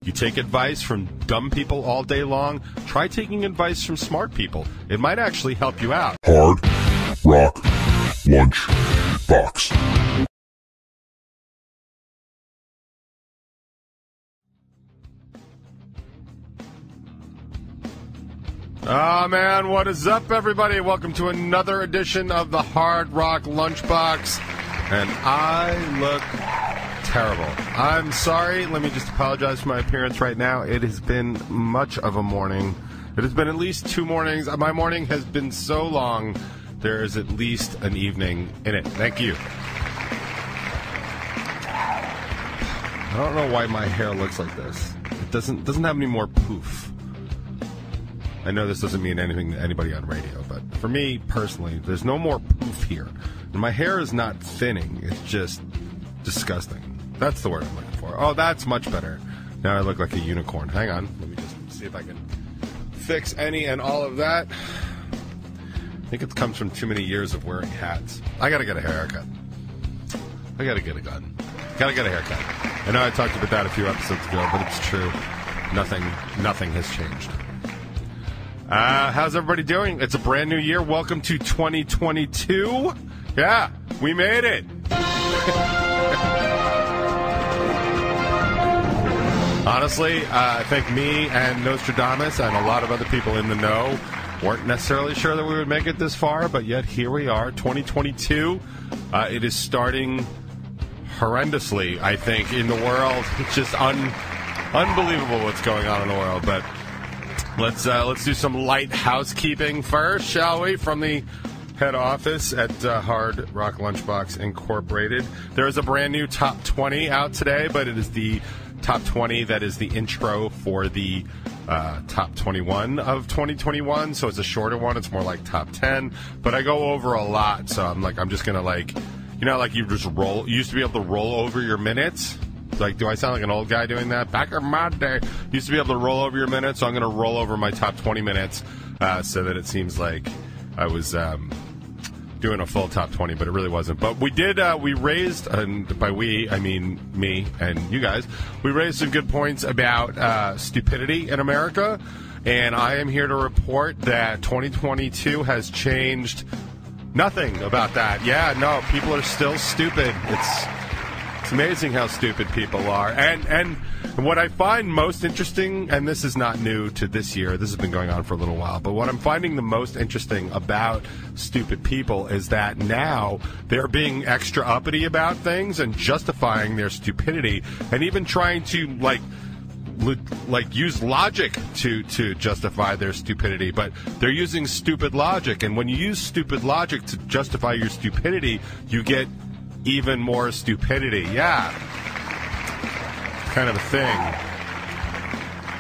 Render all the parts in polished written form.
You take advice from dumb people all day long, try taking advice from smart people. It might actually help you out. Hard Rock Lunchbox. Oh, man, what is up, everybody? Welcome to another edition of the Hard Rock Lunchbox. And I look terrible. I'm sorry. Let me just apologize for my appearance right now. It has been much of a morning. It has been at least 2 mornings. My morning has been so long, there is at least an evening in it. Thank you. I don't know why my hair looks like this. It doesn't have any more poof. I know this doesn't mean anything to anybody on radio, but for me, personally, there's no more poof here. And my hair is not thinning. It's just disgusting. That's the word I'm looking for. Oh, that's much better. Now I look like a unicorn. Hang on. Let me just see if I can fix any and all of that. I think it comes from too many years of wearing hats. I got to get a haircut. I got to get a gun. Got to get a haircut. I know I talked about that a few episodes ago, but it's true. Nothing has changed. How's everybody doing? It's a brand new year. Welcome to 2022. Yeah, we made it. Honestly, I think me and Nostradamus and a lot of other people in the know weren't necessarily sure that we would make it this far, but yet here we are, 2022. It is starting horrendously, I think, in the world. It's just unbelievable what's going on in the world, but let's do some light housekeeping first, shall we, from the head office at Hard Rock Lunchbox Incorporated. There is a brand new Top 20 out today, but it is the Top 20 that is the intro for the Top 21 of 2021, so it's a shorter one. It's more like Top 10, but I go over a lot, so I'm just going to, you just roll. You used to be able to roll over your minutes. Like, do I sound like an old guy doing that? Back in my day, used to be able to roll over your minutes, so I'm going to roll over my top 20 minutes so that it seems like I was doing a full top 20, but it really wasn't. But we did, we raised, and by we, I mean me and you guys, we raised some good points about stupidity in America, and I am here to report that 2022 has changed nothing about that. Yeah, no, people are still stupid. It's amazing how stupid people are. And what I find most interesting, and this is not new to this year, this has been going on for a little while, but what I'm finding the most interesting about stupid people is that now they're being extra uppity about things and justifying their stupidity and even trying to, use logic to justify their stupidity, but they're using stupid logic. And when you use stupid logic to justify your stupidity, you get even more stupidity. Yeah. Kind of a thing.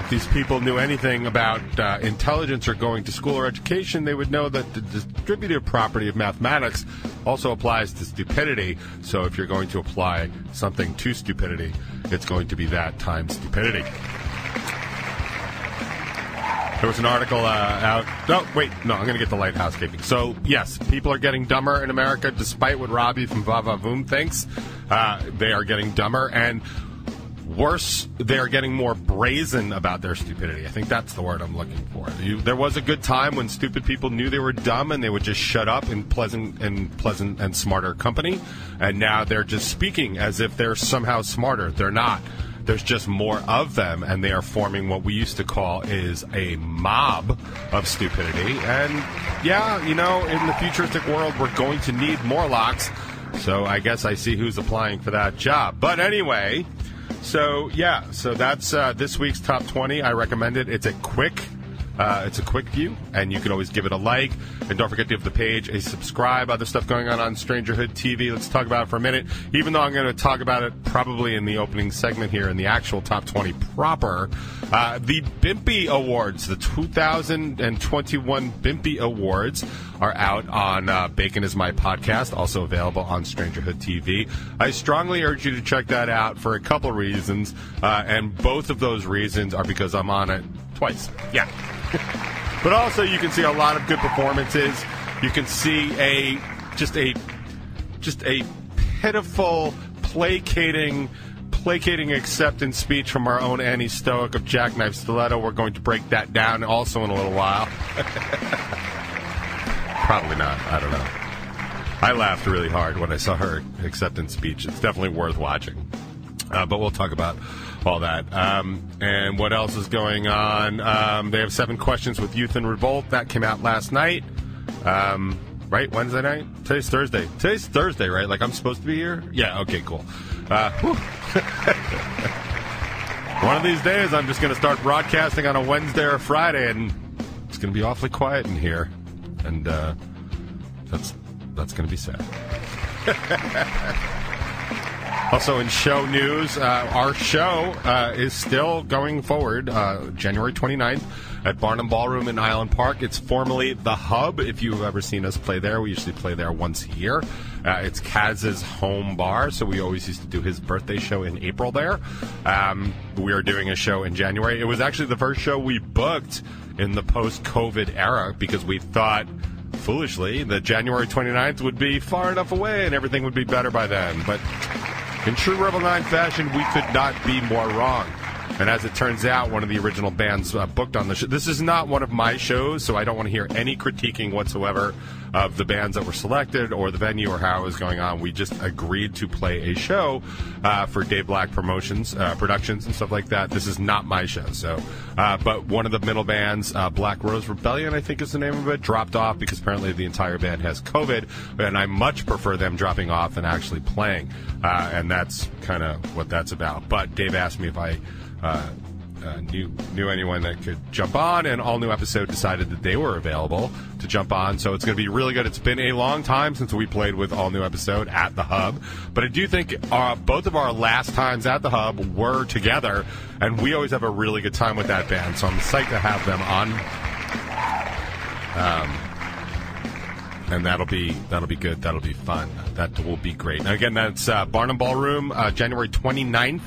If these people knew anything about intelligence or going to school or education, they would know that the distributive property of mathematics also applies to stupidity. So if you're going to apply something to stupidity, it's going to be that times stupidity. There was an article out. I'm going to get the light housekeeping. So, yes, people are getting dumber in America, despite what Robbie from Vava Voom thinks. They are getting dumber, and worse, they are getting more brazen about their stupidity. I think that's the word I'm looking for. There was a good time when stupid people knew they were dumb and they would just shut up in pleasant and smarter company. And now they're just speaking as if they're somehow smarter. They're not. There's just more of them, and they are forming what we used to call is a mob of stupidity. And, yeah, in the futuristic world, we're going to need more locks. So I guess I see who's applying for that job. But anyway, so that's this week's Top 20. I recommend it. It's a quick view, and you can always give it a like. And don't forget to give the page a subscribe. Other stuff going on Strangerhood TV. Let's talk about it for a minute, even though I'm going to talk about it probably in the opening segment here in the actual Top 20 proper. The BIMPY Awards, the 2021 BIMPY Awards, are out on Bacon Is My Podcast, also available on Strangerhood TV. I strongly urge you to check that out for a couple reasons, and both of those reasons are because I'm on it twice. Yeah. But also you can see a lot of good performances. You can see just a pitiful, placating, placating acceptance speech from our own Annie Stoic of Jackknife Stiletto. We're going to break that down also in a little while. Probably not. I don't know. I laughed really hard when I saw her acceptance speech. It's definitely worth watching. But we'll talk about all that. And what else is going on? They have 7 questions with Youth in Revolt. That came out last night. Right? Wednesday night? Today's Thursday. Today's Thursday, right? Like I'm supposed to be here? Yeah, okay, cool. One of these days I'm just going to start broadcasting on a Wednesday or Friday, and it's going to be awfully quiet in here. And that's going to be sad. Also in show news, our show is still going forward January 29th at Barnum Ballroom in Island Park. It's formerly The Hub. If you've ever seen us play there, we usually play there once a year. It's Kaz's home bar, so we always used to do his birthday show in April there. We are doing a show in January. It was actually the first show we booked in the post-COVID era because we thought, foolishly, that January 29th would be far enough away and everything would be better by then. But in true Rebel 9 fashion, we could not be more wrong. And as it turns out, one of the original bands booked on the show. This is not one of my shows, so I don't want to hear any critiquing whatsoever of the bands that were selected or the venue or how it was going on. We just agreed to play a show for Dave Black Productions and stuff like that. This is not my show. So, but one of the middle bands, Black Rose Rebellion, I think is the name of it, dropped off because apparently the entire band has COVID, and I much prefer them dropping off than actually playing. And that's kind of what that's about. But Dave asked me if I knew anyone that could jump on, and All New Episode decided that they were available to jump on, so it's going to be really good. It's been a long time since we played with All New Episode at the Hub, but I do think both of our last times at the Hub were together, and we always have a really good time with that band, so I'm psyched to have them on. And that'll be good. That'll be fun. That will be great. Now, again, that's Barnum Ballroom, January 29th.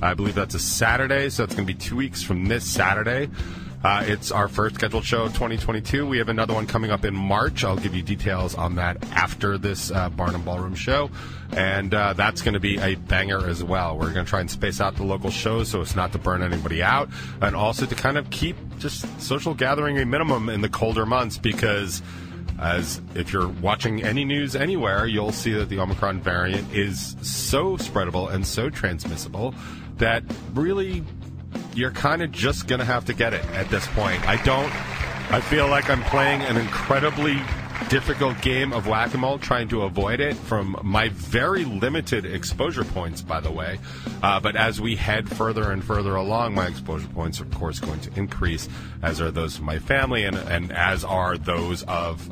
I believe that's a Saturday, so it's going to be 2 weeks from this Saturday. It's our first scheduled show of 2022. We have another one coming up in March. I'll give you details on that after this Barnum Ballroom show. And that's going to be a banger as well. We're going to try and space out the local shows so it's not to burn anybody out, and also to kind of keep just social gathering a minimum in the colder months, because as if you're watching any news anywhere, you'll see that the Omicron variant is so spreadable and so transmissible that really you're kind of just going to have to get it at this point. I feel like I'm playing an incredibly difficult game of whack-a-mole trying to avoid it from my very limited exposure points, by the way. But as we head further and further along, my exposure points are, of course, going to increase, as are those of my family, and as are those of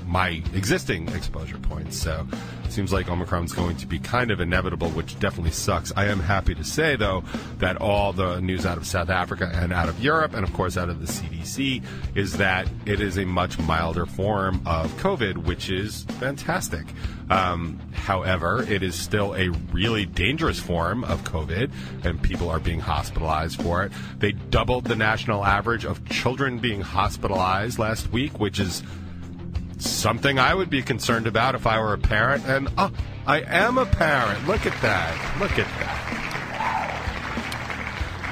my existing exposure points. So it seems like Omicron's going to be kind of inevitable, which definitely sucks. I am happy to say, though, that all the news out of South Africa and out of Europe, and, of course, out of the CDC, is that it is a much milder form of COVID, which is fantastic. However, it is still a really dangerous form of COVID, and people are being hospitalized for it. They doubled the national average of children being hospitalized last week, which is something I would be concerned about if I were a parent. And I am a parent. Look at that. Look at that.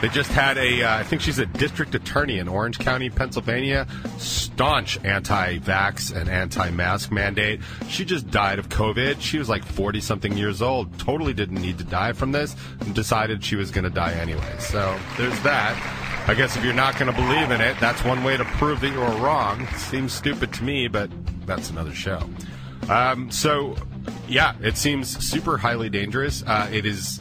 They just had I think she's a district attorney in Orange County, Pennsylvania, staunch anti-vax and anti-mask mandate. She just died of COVID. She was like 40-something years old, totally didn't need to die from this, and decided she was going to die anyway. So there's that. I guess if you're not going to believe in it, that's one way to prove that you were wrong. Seems stupid to me, but that's another show. So, yeah, it seems super highly dangerous. It is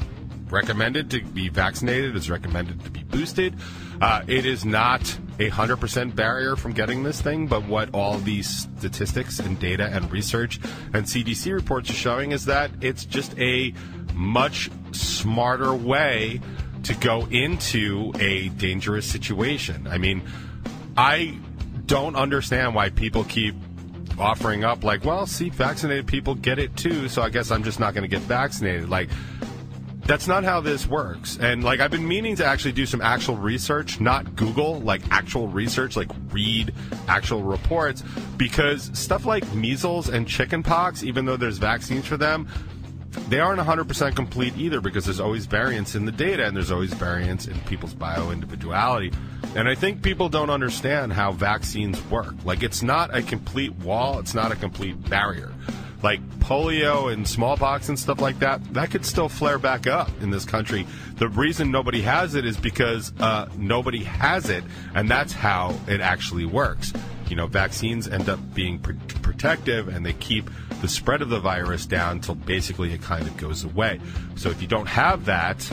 recommended to be vaccinated. It's recommended to be boosted. It is not 100% barrier from getting this thing, but what all these statistics and data and research and CDC reports are showing is that it's just a much smarter way to go into a dangerous situation. I mean, I don't understand why people keep offering up like, well, see, vaccinated people get it too, so I guess I'm just not going to get vaccinated. Like, that's not how this works. And, like, I've been meaning to actually do some actual research, not Google, like, actual research, like, read actual reports, because stuff like measles and chickenpox, even though there's vaccines for them, they aren't 100% complete either, because there's always variance in the data and there's always variance in people's bio-individuality. And I think people don't understand how vaccines work. Like, it's not a complete wall. It's not a complete barrier. Like polio and smallpox and stuff like that, that could still flare back up in this country. The reason nobody has it is because nobody has it, and that's how it actually works. You know, vaccines end up being protective, and they keep the spread of the virus down until basically it kind of goes away. So if you don't have that,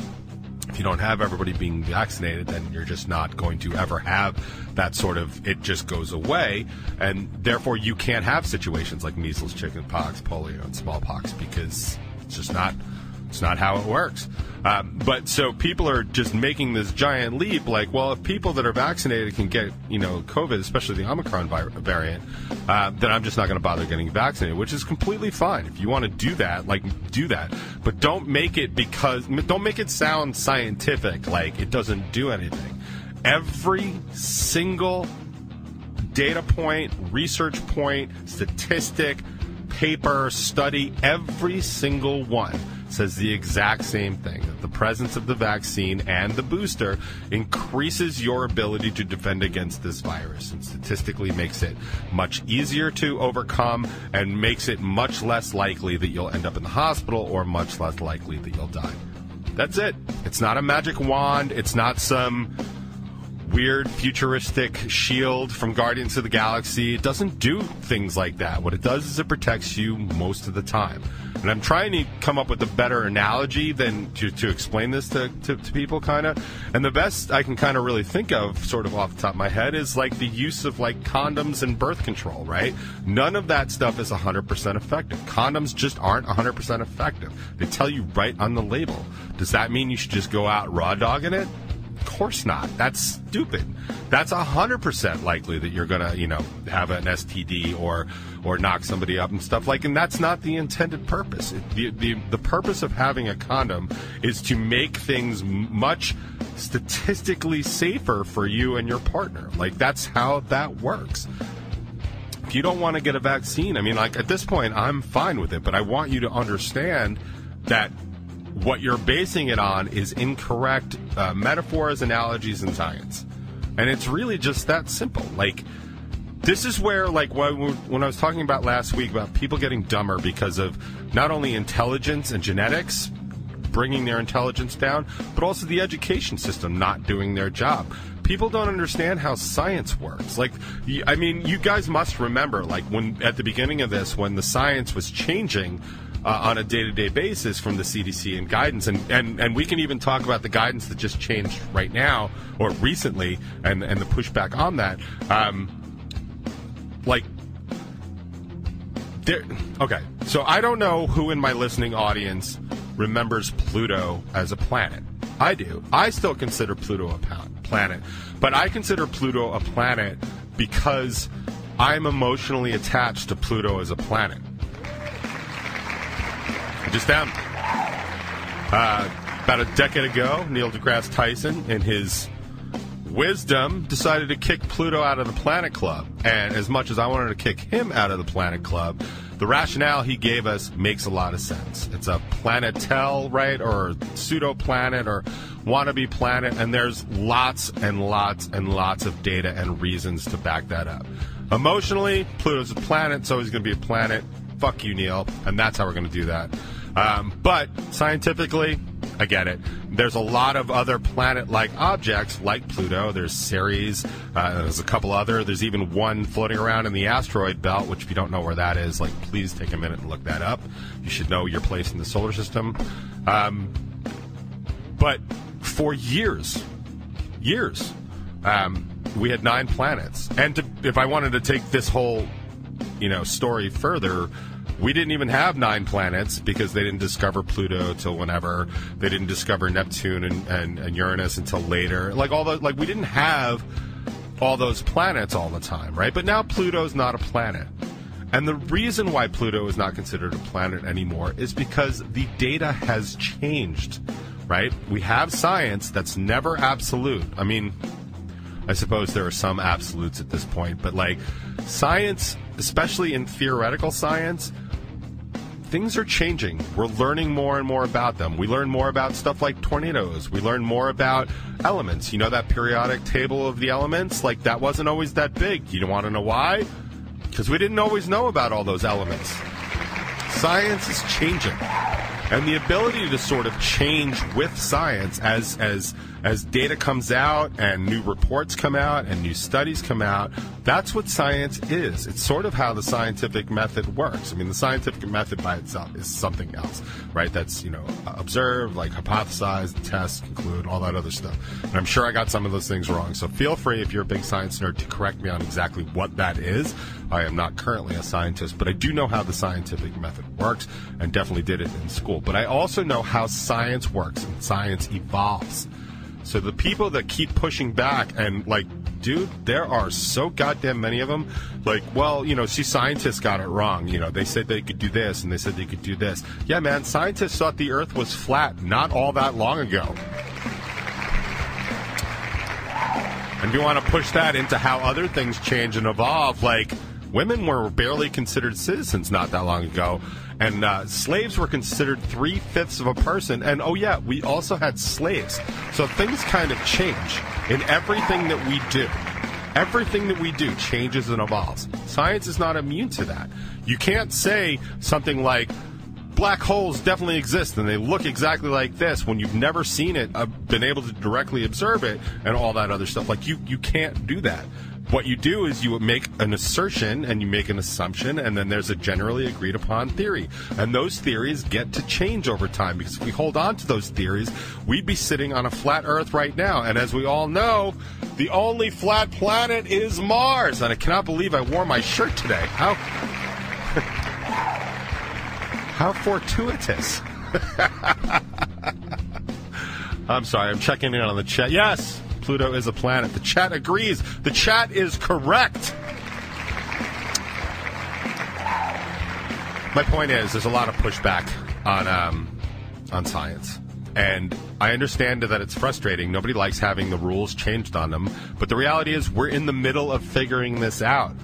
if you don't have everybody being vaccinated, then you're just not going to ever have that sort of, it just goes away, and therefore you can't have situations like measles, chickenpox, polio, and smallpox, because it's just not, it's not how it works. But so people are just making this giant leap, like, well, if people that are vaccinated can get, you know, COVID, especially the Omicron variant, then I'm just not going to bother getting vaccinated, which is completely fine. If you want to do that, like, do that. But don't make it sound scientific, like it doesn't do anything. Every single data point, research point, statistic, paper, study, every single one says the exact same thing, that the presence of the vaccine and the booster increases your ability to defend against this virus, and statistically makes it much easier to overcome and makes it much less likely that you'll end up in the hospital, or much less likely that you'll die. That's it. It's not a magic wand. It's not some weird futuristic shield from Guardians of the Galaxy. It doesn't do things like that. What it does is it protects you most of the time. And I'm trying to come up with a better analogy than to explain this to people, kind of. And the best I can kind of really think of, sort of off the top of my head, is like the use of like condoms and birth control, right? None of that stuff is 100% effective. Condoms just aren't 100% effective. They tell you right on the label. Does that mean you should just go out raw dogging it? Of course not. That's stupid. That's 100% likely that you're gonna, you know, have an STD or knock somebody up and stuff like. And that's not the intended purpose. The purpose of having a condom is to make things much statistically safer for you and your partner. Like, that's how that works. If you don't want to get a vaccine, I mean, like, at this point, I'm fine with it, but I want you to understand that what you're basing it on is incorrect metaphors, analogies, and science. And it's really just that simple. Like, this is where, like, when I was talking about last week about people getting dumber because of not only intelligence and genetics bringing their intelligence down, but also the education system not doing their job. People don't understand how science works. Like, I mean, you guys must remember, like, when at the beginning of this, when the science was changing on a day-to-day basis from the CDC and guidance, and we can even talk about the guidance that just changed right now or recently, and the pushback on that. Okay, so I don't know who in my listening audience remembers Pluto as a planet. I do. I still consider Pluto a planet, but I consider Pluto a planet because I'm emotionally attached to Pluto as a planet. Just down. About a decade ago, Neil deGrasse Tyson, in his wisdom, decided to kick Pluto out of the Planet Club. And as much as I wanted to kick him out of the Planet Club, the rationale he gave us makes a lot of sense. It's a planetel, right, or pseudo-planet, or wannabe planet, and there's lots and lots and lots of data and reasons to back that up. Emotionally, Pluto's a planet, so he's going to be a planet. Fuck you, Neil. And that's how we're going to do that. But scientifically, I get it. There's a lot of other planet-like objects like Pluto. There's Ceres. There's a couple other. There's even one floating around in the asteroid belt, which if you don't know where that is, like, please take a minute and look that up. You should know your place in the solar system. But for years, we had 9 planets. And if I wanted to take this whole, story further, we didn't even have 9 planets because they didn't discover Pluto till whenever. They didn't discover Neptune and Uranus until later. We didn't have all those planets all the time, right? But now Pluto's not a planet. And the reason why Pluto is not considered a planet anymore is because the data has changed, right? We have science that's never absolute. I mean, I suppose there are some absolutes at this point, but science, especially in theoretical science, things are changing. We're learning more and more about them. We learn more about stuff like tornadoes. We learn more about elements. You know that periodic table of the elements? Like, that wasn't always that big. You want to know why? Because we didn't always know about all those elements. Science is changing. And the ability to sort of change with science as data comes out and new reports come out and new studies come out, that's what science is. It's sort of how the scientific method works. I mean, the scientific method by itself is something else, right? That's, observe, like hypothesize, test, conclude, all that other stuff. And I'm sure I got some of those things wrong. So feel free, if you're a big science nerd, to correct me on exactly what that is. I am not currently a scientist, but I do know how the scientific method works and definitely did it in school. But I also know how science works and science evolves. So the people that keep pushing back and dude, there are so goddamn many of them. See, scientists got it wrong. They said they could do this and they said they could do this. Yeah, man, scientists thought the Earth was flat not all that long ago. And you want to push that into how other things change and evolve. Women were barely considered citizens not that long ago. And slaves were considered 3/5 of a person. And, oh, yeah, we also had slaves. So things kind of change in everything that we do. Everything that we do changes and evolves. Science is not immune to that. You can't say something like, black holes definitely exist and they look exactly like this when you've never seen it, been able to directly observe it, and all that other stuff. You can't do that. What you do is you make an assertion and you make an assumption, and then there's a generally agreed upon theory. And those theories get to change over time, because if we hold on to those theories, we'd be sitting on a flat Earth right now. And as we all know, the only flat planet is Mars. And I cannot believe I wore my shirt today. How fortuitous. I'm sorry, I'm checking in on the chat. Yes, Pluto is a planet. The chat agrees. The chat is correct. My point is, there's a lot of pushback on science. And I understand that it's frustrating. Nobody likes having the rules changed on them. But the reality is, we're in the middle of figuring this out.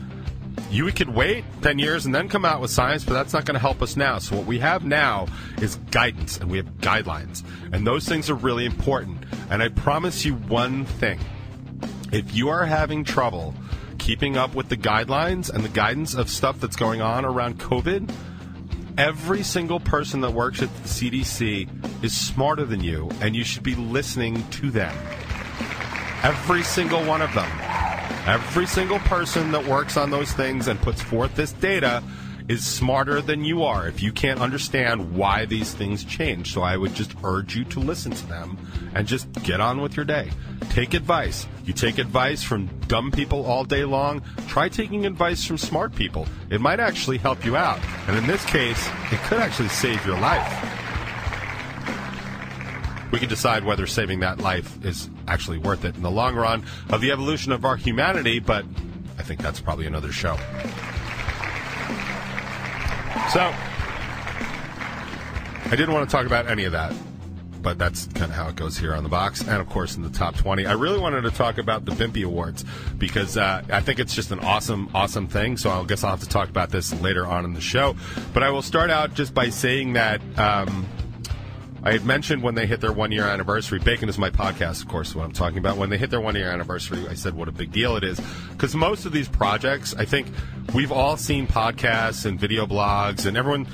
You could wait 10 years and then come out with science, but that's not going to help us now. So what we have now is guidance, and we have guidelines. And those things are really important. And I promise you one thing. If you are having trouble keeping up with the guidelines and the guidance of stuff that's going on around COVID, every single person that works at the CDC is smarter than you, and you should be listening to them. Every single one of them. Every single person that works on those things and puts forth this data is smarter than you are if you can't understand why these things change. So I would just urge you to listen to them and just get on with your day. Take advice. You take advice from dumb people all day long. Try taking advice from smart people. It might actually help you out. And in this case, it could actually save your life. We can decide whether saving that life is actually worth it in the long run of the evolution of our humanity, but I think that's probably another show. So, I didn't want to talk about any of that, but that's kind of how it goes here on the box, and of course in the top 20. I really wanted to talk about the BIMPY Awards, because I think it's just an awesome thing, so I guess I'll have to talk about this later on in the show. But I will start out just by saying that I had mentioned when they hit their one-year anniversary. Bacon is my podcast, of course, what I'm talking about. When they hit their one-year anniversary, I said what a big deal it is. Because most of these projects, I think we've all seen podcasts and video blogs, and everyone...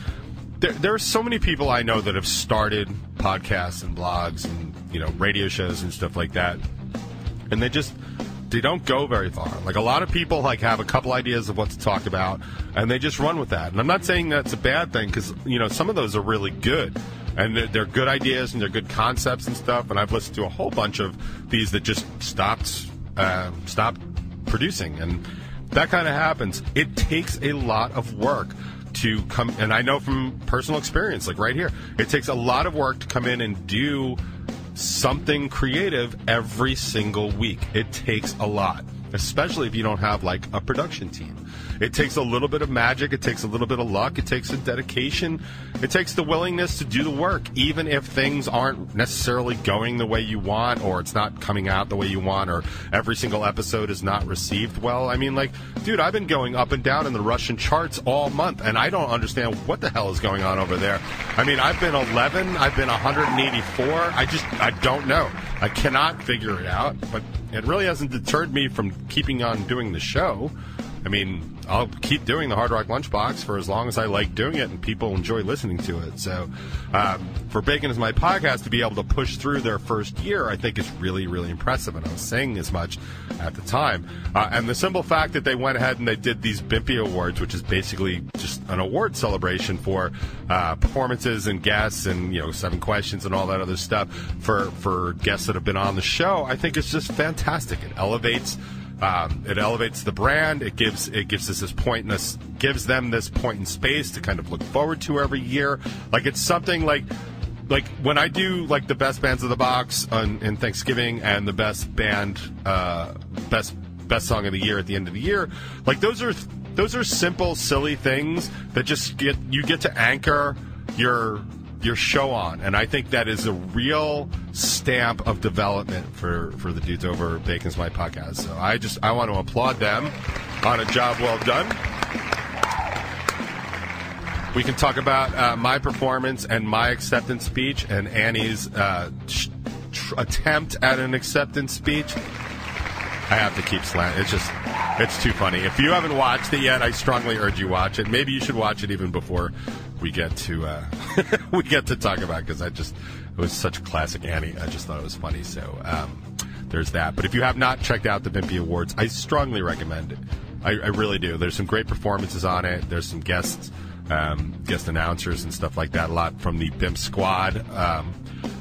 There are so many people I know that have started podcasts and blogs and, radio shows and stuff like that. And they don't go very far. A lot of people, have a couple ideas of what to talk about, and they just run with that. And I'm not saying that's a bad thing, because, some of those are really good. And they're good ideas, and they're good concepts and stuff. And I've listened to a whole bunch of these that just stopped producing. And that kind of happens. It takes a lot of work to come. And I know from personal experience, right here, it takes a lot of work to come in and do something creative every single week. It takes a lot. especially if you don't have like a production team. It takes a little bit of magic. It takes a little bit of luck. It takes a dedication. It takes the willingness to do the work, even if things aren't necessarily going the way you want, or it's not coming out the way you want, or every single episode is not received well. I mean, like, dude, I've been going up and down in the Russian charts all month, and I don't understand what the hell is going on over there. I mean, I've been 11. I've been 184. I don't know. I cannot figure it out, but it really hasn't deterred me from keeping on doing the show. I mean, I'll keep doing the Hard Rock Lunchbox for as long as I like doing it and people enjoy listening to it. So for Bacon Is My Podcast to be able to push through their first year, I think is really, really impressive. And I was saying as much at the time. And the simple fact that they went ahead and they did these BIMPY Awards, which is basically just an award celebration for performances and guests and, 7 questions and all that other stuff for guests that have been on the show, I think it's just fantastic. It elevates the brand. It gives us this point, gives them this point in space to kind of look forward to every year. Like, it's something like when I do like the best bands of the box in Thanksgiving and the best band, best song of the year at the end of the year. Like, those are simple, silly things that just you get to anchor your show on, and I think that is a real stamp of development for the dudes over Bacon's My Podcast. So I want to applaud them on a job well done. We can talk about my performance and my acceptance speech and Annie's attempt at an acceptance speech. I have to keep slanting. It's too funny. If you haven't watched it yet, I strongly urge you watch it. Maybe you should watch it even before we get to talk about it, because it was such a classic Annie. I just thought it was funny. So there's that. But if you have not checked out the BIMPY Awards, I strongly recommend it. I really do. There's some great performances on it. There's some guest announcers and stuff like that. A lot from the BIMP Squad.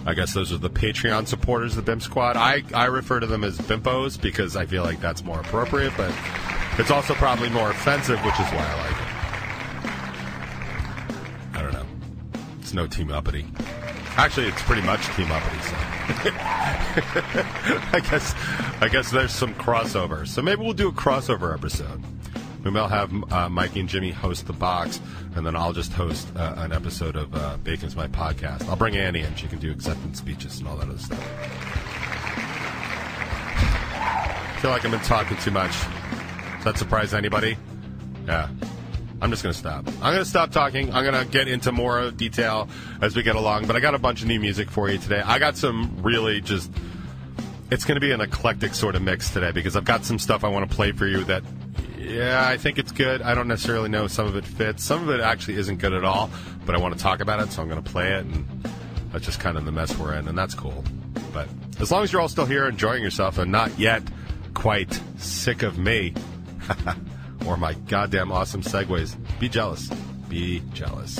I guess those are the Patreon supporters of the BIMP Squad. I refer to them as Bimpos because I feel like that's more appropriate, but it's also probably more offensive, which is why I like it. I don't know. It's no Team Uppity. Actually, it's pretty much Team Uppity, so I guess there's some crossover. So maybe we'll do a crossover episode. Maybe I'll have Mikey and Jimmy host the box, and then I'll just host an episode of Bacon's My Podcast. I'll bring Annie in. She can do acceptance speeches and all that other stuff. I feel like I've been talking too much. Does that surprise anybody? Yeah. I'm just going to stop. I'm going to stop talking. I'm going to get into more detail as we get along, but I got a bunch of new music for you today. I got some really just... It's going to be an eclectic sort of mix today because I've got some stuff I want to play for you that... Yeah, I think it's good. I don't necessarily know some of it fits. Some of it actually isn't good at all, but I want to talk about it, so I'm going to play it, and that's just kind of the mess we're in, and that's cool. But as long as you're all still here enjoying yourself and not yet quite sick of me or my goddamn awesome segues, be jealous. Be jealous.